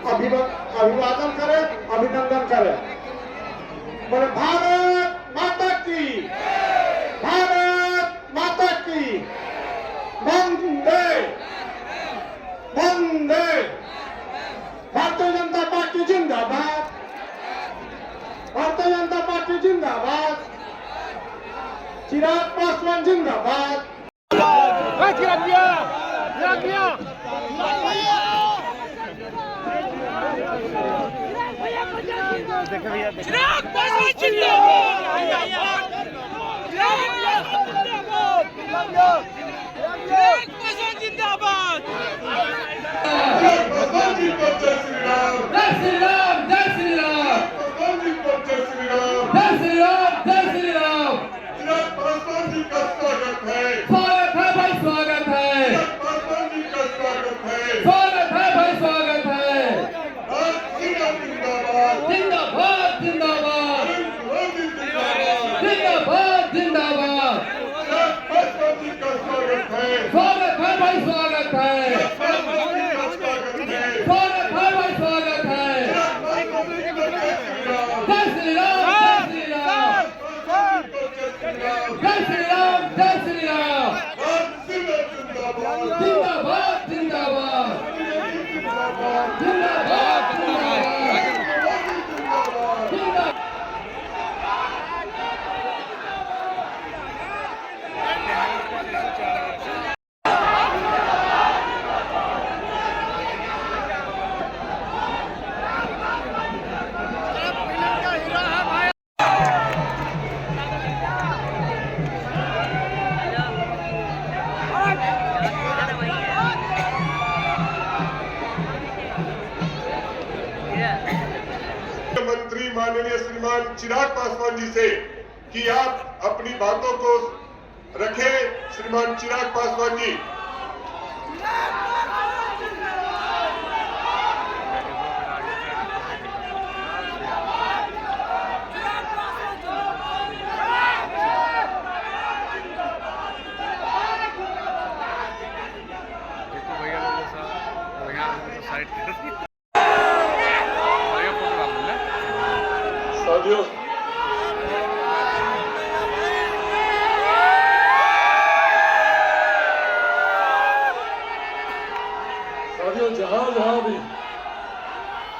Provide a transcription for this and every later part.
अभिवादन करे, अभिनंदन करे। बोले भारत माता की, भारत माता की, वंदे वंदे। भारतीय जनता पार्टी जिंदाबाद, भारतीय जनता पार्टी जिंदाबाद, चिराग पासवान जिंदाबाद। चिराग पासवान जिंदाबाद, चिराग पासवान जिंदाबाद। जय श्री राम, जय श्री राम, जय श्री राम, जय श्री राम, जय श्री राम। चिराग पासवान जी का स्वागत है, स्वागत है भाई, स्वागत है। चिराग पासवान जी का स्वागत है, स्वागत है भाई, स्वागत है। जिंदाबाद, जिंदाबाद, जिंदाबाद, नरेंद्र मोदी जिंदाबाद, जिंदाबाद, जिंदाबाद। चिराग पासवान जी का स्वागत है, स्वागत है भाई, स्वागत है। पासवान जी का स्वागत है, स्वागत है भाई, स्वागत है। चिराग पासवान जी को जय श्री राम, जय श्री राम, जय श्री राम, पासवान जी को जय श्री राम। जय श्री राम, जय श्री राम। जिंदाबाद, जिंदाबाद, जिंदाबाद, जिंदाबाद, जिंदाबाद, जिंदाबाद। मंत्री माननीय श्रीमान चिराग पासवान जी से कि आप अपनी बातों को रखें। श्रीमान चिराग पासवान जी, साथियों, जहां जहां भी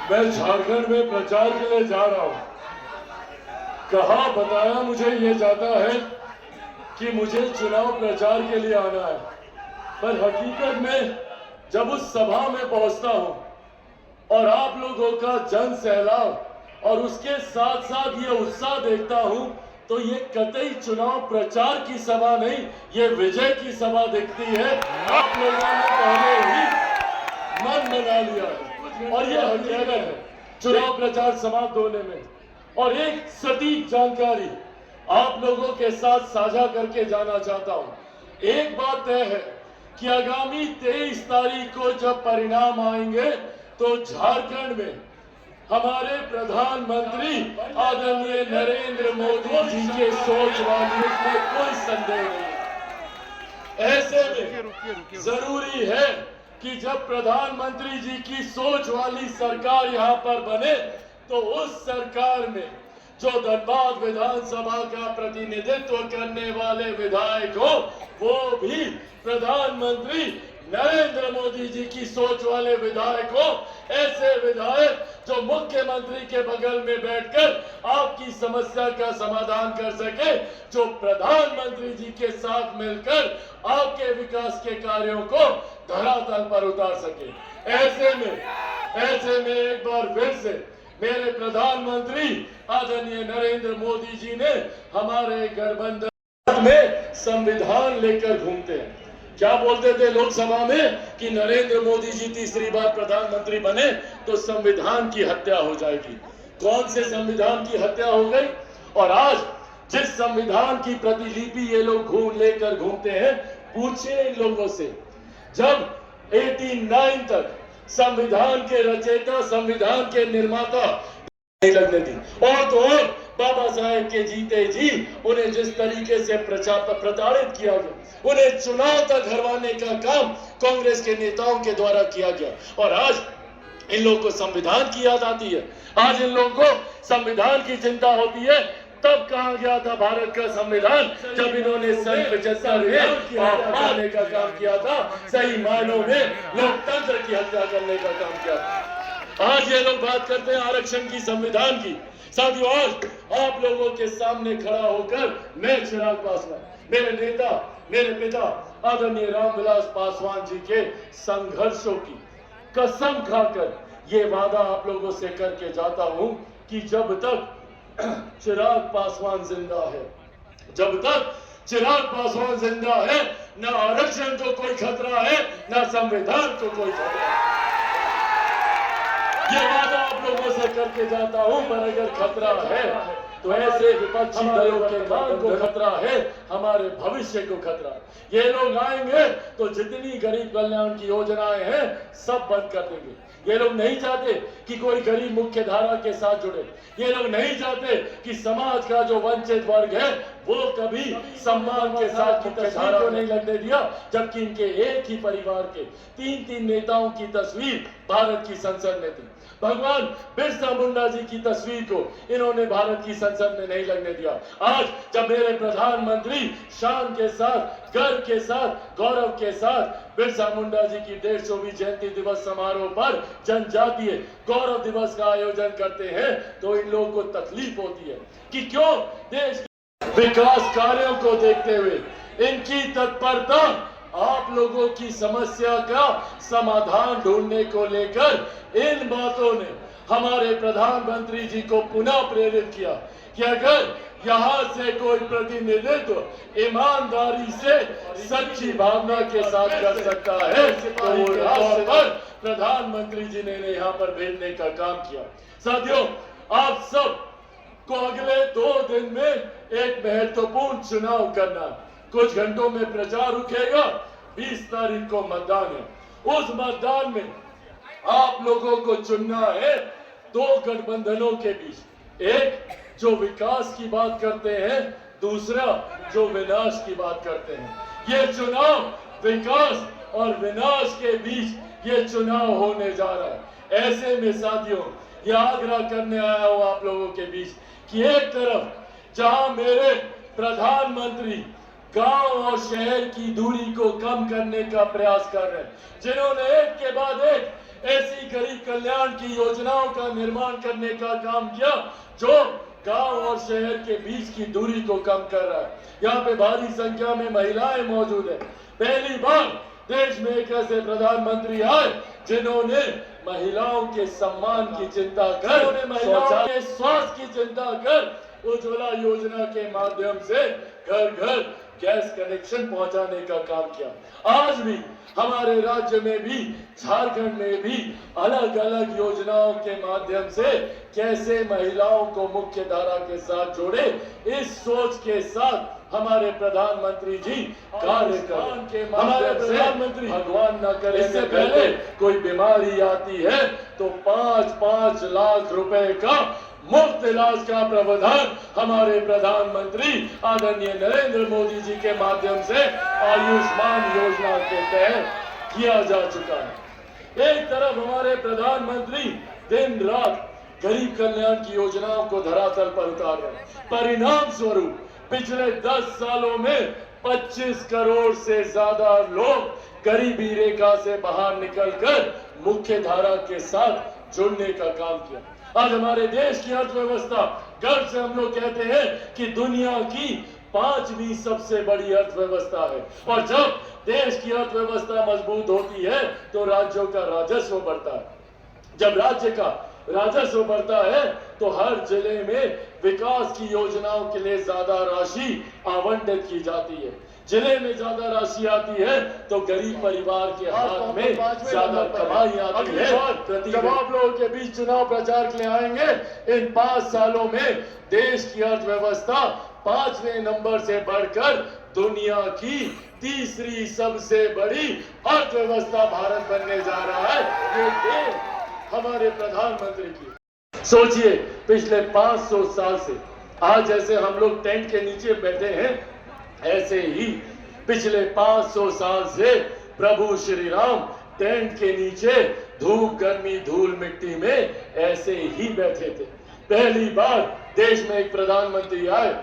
मैं झारखंड में प्रचार के लिए जा रहा हूं, कहा बताया मुझे ये जाता है कि मुझे चुनाव प्रचार के लिए आना है, पर हकीकत में जब उस सभा में पहुंचता हूं और आप लोगों का जन सैलाब और उसके साथ साथ ये उत्साह देखता हूं, तो ये कतई चुनाव प्रचार की सभा नहीं, ये विजय की सभा दिखती है। आप लोगों ने पहले ही मन बना लिया है और ये हकीकत है चुनाव प्रचार समाप्त होने में। और एक सटीक जानकारी आप लोगों के साथ साझा करके जाना चाहता हूं। एक बात तय है कि आगामी 23 तारीख को जब परिणाम आएंगे तो झारखंड में हमारे प्रधानमंत्री आदरणीय नरेंद्र मोदी जी के सोच वाली, इसमें कोई संदेह नहीं। ऐसे में जरूरी है कि जब प्रधानमंत्री जी की सोच वाली सरकार यहाँ पर बने तो उस सरकार में जो धनबाद विधानसभा का प्रतिनिधित्व करने वाले विधायक हो, वो भी प्रधानमंत्री नरेंद्र मोदी जी की सोच वाले विधायक हो। ऐसे विधायक जो मुख्यमंत्री के बगल में बैठकर आपकी समस्या का समाधान कर सके, जो प्रधानमंत्री जी के साथ मिलकर आपके विकास के कार्यों को धरातल पर उतार सके। ऐसे में एक बार फिर से मेरे प्रधानमंत्री आदरणीय नरेंद्र मोदी जी ने हमारे गठबंधन में संविधान लेकर घूमते हैं। क्या बोलते थे लोकसभा में कि नरेंद्र मोदी जी तीसरी बार प्रधानमंत्री बने तो संविधान की हत्या हो जाएगी। कौन से संविधान की हत्या हो गई? और आज जिस संविधान की प्रतिलिपि ये लोग लेकर घूमते हैं, पूछिए इन लोगों से, जब 89 तक संविधान के रचयिता, संविधान के निर्माता नहीं लगने दी, और तो और बाबा साहेब के जीते जी उन्हें जिस तरीके से प्रताड़ित किया गया, उन्हें चुनाव तक हरवाने का काम कांग्रेस के नेताओं के द्वारा किया गया। और आज इन लोगों को संविधान की याद आती है। आज इन लोगों को संविधान की चिंता होती है। तब कहा गया था भारत का संविधान जब इन्होंने सन 75 में मारने का काम किया था, सही मायनों में लोकतंत्र की हत्या करने का काम किया था। आज ये लोग बात करते हैं आरक्षण की, संविधान की। साथियों, आज आप लोगों के सामने खड़ा होकर मैं चिराग पासवान, मेरे नेता, मेरे पिता आदरणीय रामविलास पासवान जी के संघर्षों की कसम खाकर ये वादा आप लोगों से करके जाता हूं कि जब तक चिराग पासवान जिंदा है, जब तक चिराग पासवान जिंदा है, न आरक्षण को कोई खतरा है, न संविधान को कोई खतरा है। ये वादा आप लोगों से करके जाता हूं, पर अगर खतरा है तो ऐसे विपक्षी दलों के मान को खतरा है, हमारे भविष्य को खतरा है। ये लोग आएंगे तो जितनी गरीब कल्याण की योजनाएं हैं सब बंद कर देंगे। ये लोग नहीं चाहते कि कोई गरीब मुख्य धारा के साथ जुड़े। ये लोग नहीं चाहते कि समाज का जो वंचित वर्ग है वो कभी सम्मान के साथ मुख्य धारा को नहीं लगने दिया, जबकि इनके एक ही परिवार के 3-3 नेताओं की तस्वीर भारत की संसद में थी। भगवान बिरसा मुंडा जी की तस्वीर को इन्होंने भारत की संसद में नहीं लगने दिया। आज जब मेरे प्रधानमंत्री शान के साथ, गर्व के साथ, गौरव के साथ बिरसा मुंडा जी की 150वीं जयंती दिवस समारोह पर जनजातीय गौरव दिवस का आयोजन करते हैं तो इन लोगों को तकलीफ होती है कि क्यों देश के विकास कार्यों को देखते हुए इनकी तत्परता आप लोगों की समस्या का समाधान ढूंढने को लेकर इन बातों ने हमारे प्रधानमंत्री जी को पुनः प्रेरित किया कि अगर यहाँ से कोई प्रतिनिधित्व ईमानदारी से सच्ची भावना के साथ कर सकता है तो वो राष्ट्र पर प्रधानमंत्री जी ने यहाँ पर भेजने का काम किया। साथियों, आप सब को अगले 2 दिन में एक महत्वपूर्ण चुनाव करना है। कुछ घंटों में प्रचार रुकेगा, 20 तारीख को मतदान है। उस मतदान में आप लोगों को चुनना है 2 गठबंधनों के बीच, एक जो विकास की बात करते हैं, दूसरा जो विनाश की बात करते हैं। ये चुनाव विकास और विनाश के बीच ये चुनाव होने जा रहा है। ऐसे में साथियों, ये आग्रह करने आया हूं आप लोगों के बीच कि एक तरफ जहां मेरे प्रधानमंत्री गांव और शहर की दूरी को कम करने का प्रयास कर रहे हैं, जिन्होंने एक के बाद एक ऐसी गरीब कल्याण की योजनाओं का निर्माण करने का काम किया जो गांव और शहर के बीच की दूरी को कम कर रहा है। यहाँ पे भारी संख्या में महिलाएं मौजूद है। पहली बार देश में एक ऐसे प्रधानमंत्री आए जिन्होंने महिलाओं के सम्मान की चिंता कर, महिलाओं के स्वास्थ्य की चिंता कर उज्ज्वला योजना के माध्यम से घर घर गैस कनेक्शन पहुंचाने का काम किया। आज भी हमारे राज्य में भी, झारखंड में भी अलग अलग योजनाओं के माध्यम से कैसे महिलाओं को मुख्य धारा के साथ जोड़े, इस सोच के साथ हमारे प्रधानमंत्री जी कार्य करें। हमारे प्रधानमंत्री भगवान न करे इससे पहले कोई बीमारी आती है तो 5-5 लाख रुपए का मुफ्त इलाज का प्रावधान हमारे प्रधानमंत्री आदरणीय नरेंद्र मोदी जी के माध्यम से आयुष्मान योजना के तहत किया जा चुका है। एक तरफ हमारे प्रधानमंत्री दिन रात गरीब कल्याण की योजनाओं को धरातल पर उतार रहे हैं। परिणाम स्वरूप पिछले 10 सालों में 25 करोड़ से ज्यादा लोग गरीबी रेखा से बाहर निकलकर मुख्य धारा के साथ जुड़ने का काम किया। आज हमारे देश की अर्थव्यवस्था, गर्व से हम लोग कहते हैं कि दुनिया की 5वीं सबसे बड़ी अर्थव्यवस्था है। और जब देश की अर्थव्यवस्था मजबूत होती है तो राज्यों का राजस्व बढ़ता है। जब राज्य का राजस्व बढ़ता है तो हर जिले में विकास की योजनाओं के लिए ज्यादा राशि आवंटित की जाती है। जिले में ज्यादा राशि आती है तो गरीब परिवार के हाथ में ज्यादा कमाई आती है। जब आप लोगों के बीच चुनाव प्रचार के लिए आएंगे, इन 5 सालों में देश की अर्थव्यवस्था 5वें नंबर से बढ़कर दुनिया की 3री सबसे बड़ी अर्थव्यवस्था भारत बनने जा रहा है। ये देश हमारे प्रधानमंत्री की सोचिए, पिछले 500 साल से आज जैसे हम लोग टेंट के नीचे बैठे हैं, ऐसे ही पिछले 500 साल से प्रभु श्री राम टेंट के नीचे धूप गर्मी धूल मिट्टी में ऐसे ही बैठे थे। पहली बार देश में एक प्रधानमंत्री आए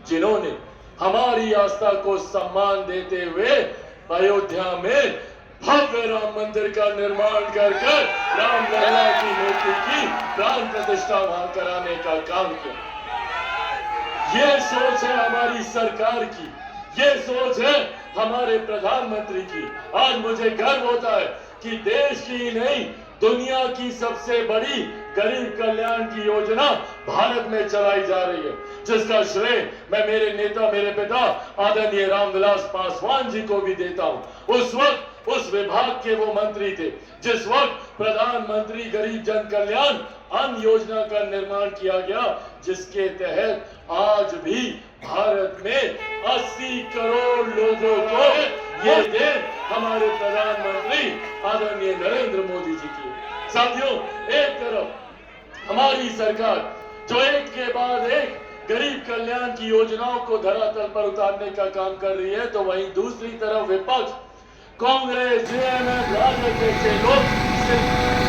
जिन्होंने हमारी आस्था को सम्मान देते हुए अयोध्या में भव्य राम मंदिर का निर्माण कर रामलला की मूर्ति की प्राण प्रतिष्ठा वहां कराने का काम किया। ये सोच है हमारी सरकार की, ये सोच है हमारे प्रधानमंत्री की। आज मुझे गर्व होता है कि देश की ही नहीं दुनिया की सबसे बड़ी गरीब कल्याण की योजना भारत में चलाई जा रही है, जिसका श्रेय मैं मेरे नेता मेरे पिता आदरणीय रामविलास पासवान जी को भी देता हूं। उस वक्त उस विभाग के वो मंत्री थे जिस वक्त प्रधानमंत्री गरीब जन कल्याण अन्न योजना का निर्माण किया गया, जिसके तहत आज भी भारत में 80 करोड़ लोगों को ये देन हमारे प्रधानमंत्री आदरणीय नरेंद्र मोदी जी की। साथियों, एक तरफ हमारी सरकार जो एक के बाद एक गरीब कल्याण की योजनाओं को धरातल पर उतारने का काम कर रही है, तो वहीं दूसरी तरफ विपक्ष कांग्रेस, जेएमएम, राजद जैसे लोग